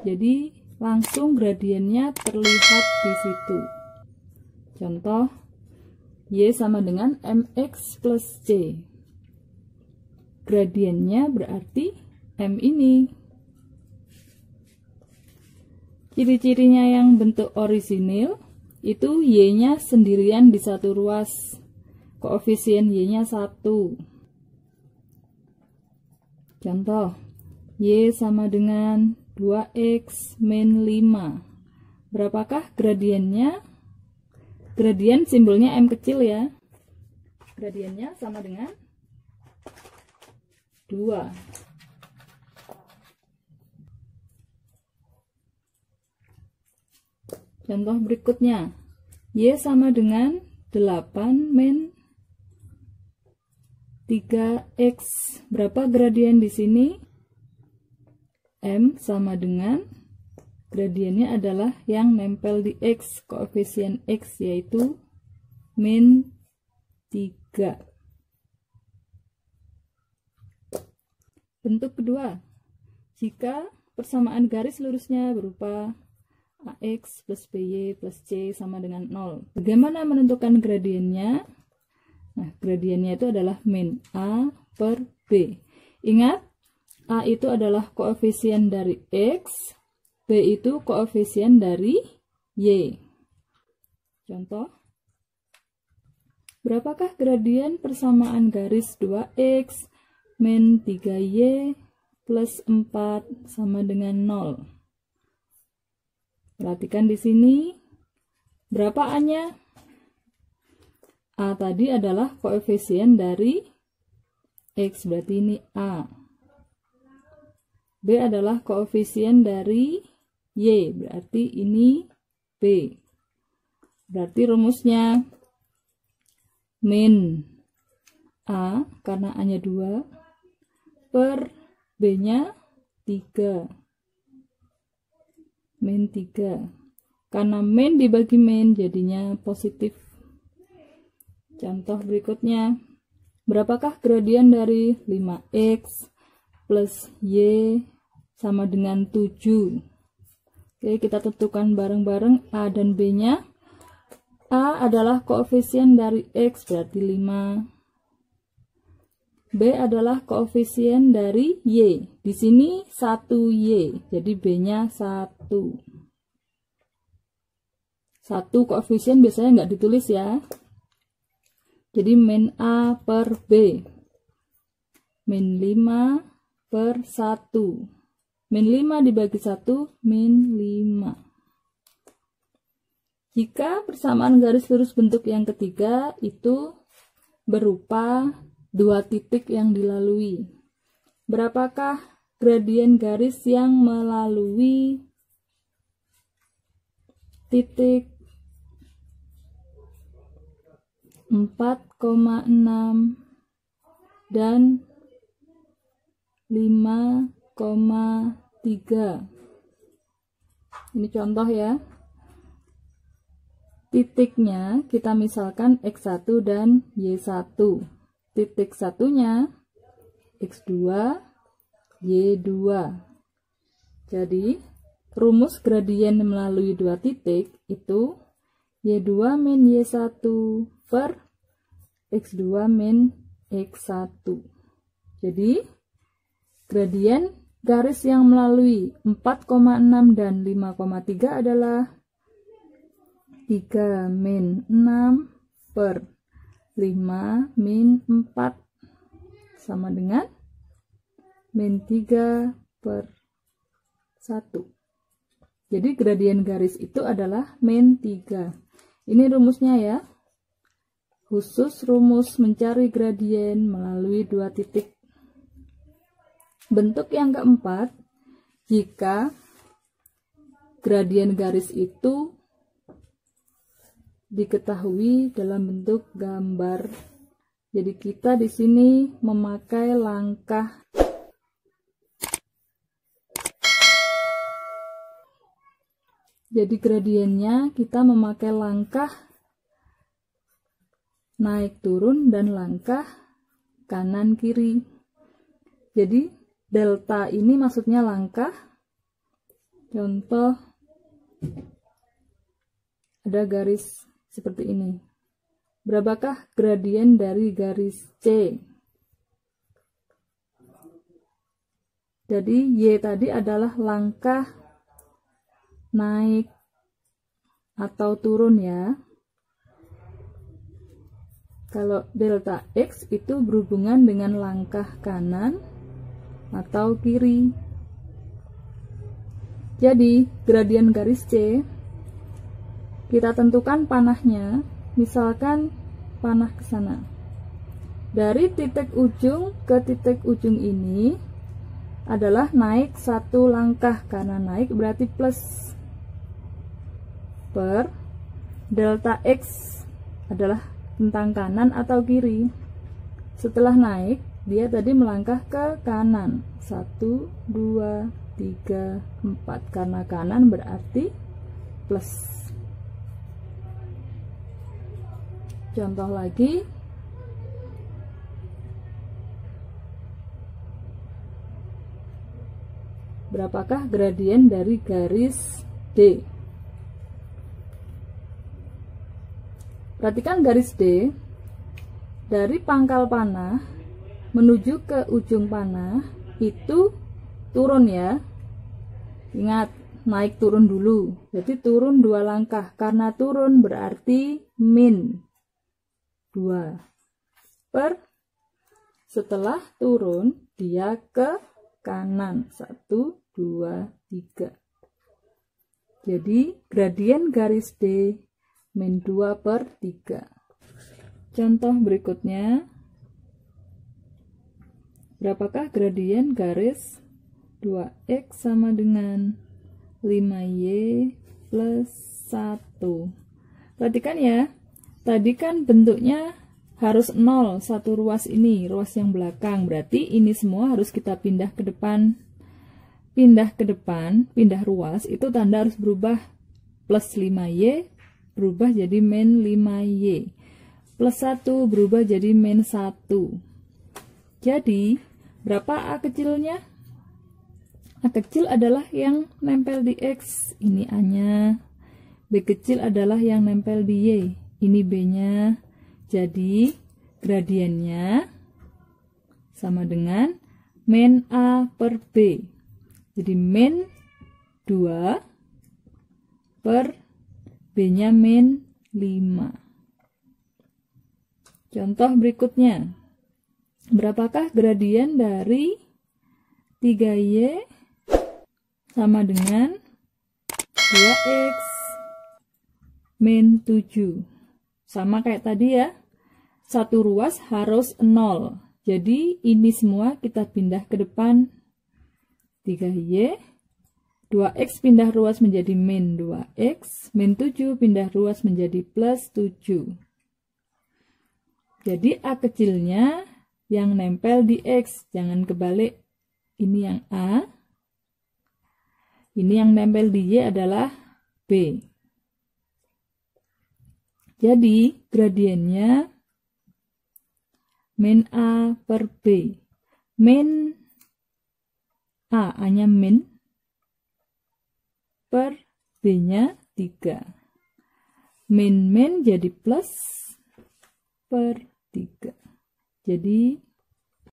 Jadi langsung gradiennya terlihat di situ. Contoh, Y sama dengan MX plus C. Gradiennya berarti M ini. Ciri-cirinya yang bentuk orisinil itu Y-nya sendirian di satu ruas. Koefisien Y-nya 1. Contoh, Y sama dengan 2X min 5. Berapakah gradiennya? Gradien simbolnya M kecil ya. Gradiennya sama dengan 2. Contoh berikutnya, Y sama dengan 8 min 3X. Berapa gradien di sini? M sama dengan gradiennya adalah yang nempel di X, koefisien X yaitu min 3. Bentuk kedua, jika persamaan garis lurusnya berupa AX plus BY plus C sama dengan 0. Bagaimana menentukan gradiennya? Nah, gradiennya itu adalah min A per B. Ingat, A itu adalah koefisien dari X, B itu koefisien dari Y. Contoh, berapakah gradien persamaan garis 2X min 3Y plus 4 sama dengan 0? Perhatikan di sini, berapa A-nya? A tadi adalah koefisien dari X, berarti ini A. B adalah koefisien dari Y, berarti ini B. Berarti rumusnya min A, karena A-nya 2, per B-nya 3. Min 3. Karena min dibagi min, jadinya positif. Contoh berikutnya, berapakah gradien dari 5X plus Y sama dengan 7? Oke, kita tentukan bareng-bareng A dan B-nya. A adalah koefisien dari X, berarti 5. B adalah koefisien dari Y. Di sini 1Y, jadi B-nya 1. 1 koefisien biasanya nggak ditulis ya. Jadi min A per B. Min 5 per 1. Min 5 dibagi 1, min 5. Jika persamaan garis lurus bentuk yang ketiga itu berupa 2 titik yang dilalui. Berapakah gradien garis yang melalui titik 4,6 dan 5,3? Ini contoh ya. Titiknya kita misalkan X1 dan Y1. Titik satunya X2, Y2. Jadi rumus gradien melalui 2 titik itu Y2 min Y1 per X2 min X1. Jadi gradien garis yang melalui 4,6 dan 5,3 adalah 3 min 6 per 5 min 4 sama dengan min 3 per 1. Jadi gradien garis itu adalah min 3. Ini rumusnya ya. Khusus rumus mencari gradien melalui 2 titik. Bentuk yang keempat, jika gradien garis itu diketahui dalam bentuk gambar. Jadi kita di sini memakai langkah gradiennya kita memakai langkah naik turun dan langkah kanan kiri. Jadi delta ini maksudnya langkah. Contoh, ada garis seperti ini. Berapakah gradien dari garis C? Jadi Y tadi adalah langkah naik atau turun ya. Kalau delta X itu berhubungan dengan langkah kanan atau kiri. Jadi gradien garis C, kita tentukan panahnya. Misalkan panah ke sana. Dari titik ujung ke titik ujung ini adalah naik satu langkah, karena naik berarti plus, per delta X adalah tentang kanan atau kiri. Setelah naik, dia tadi melangkah ke kanan. 1, 2, 3, 4. Karena kanan berarti plus. Contoh lagi, berapakah gradien dari garis D? Perhatikan garis D, dari pangkal panah menuju ke ujung panah itu turun ya. Ingat, naik turun dulu, jadi turun 2 langkah. Karena turun berarti min 2 per, setelah turun dia ke kanan. 1, 2, 3. Jadi gradien garis D min 2 per 3. Contoh berikutnya, berapakah gradien garis 2X sama dengan 5Y plus 1? Perhatikan ya, tadi kan bentuknya harus 0, satu ruas ini, ruas yang belakang. Berarti ini semua harus kita pindah ke depan. Pindah ke depan, pindah ruas, itu tanda harus berubah. Plus 5Y berubah jadi min 5Y. Plus 1 berubah jadi min 1. Jadi, berapa A kecilnya? A kecil adalah yang nempel di X, ini A-nya. B kecil adalah yang nempel di Y, ini B-nya. Jadi, gradiennya sama dengan min A per B. Jadi, min 2 per B-nya min 5. Contoh berikutnya. Berapakah gradien dari 3Y sama dengan 2X min 7? Sama kayak tadi ya, satu ruas harus 0. Jadi ini semua kita pindah ke depan. 3Y, 2X pindah ruas menjadi min 2X, min 7 pindah ruas menjadi plus 7. Jadi A kecilnya yang nempel di X, jangan kebalik. Ini yang A, ini yang nempel di Y adalah B. Jadi, gradiennya min A per B. Min A, A-nya min, per B-nya 3. Min-min jadi plus per 3. Jadi,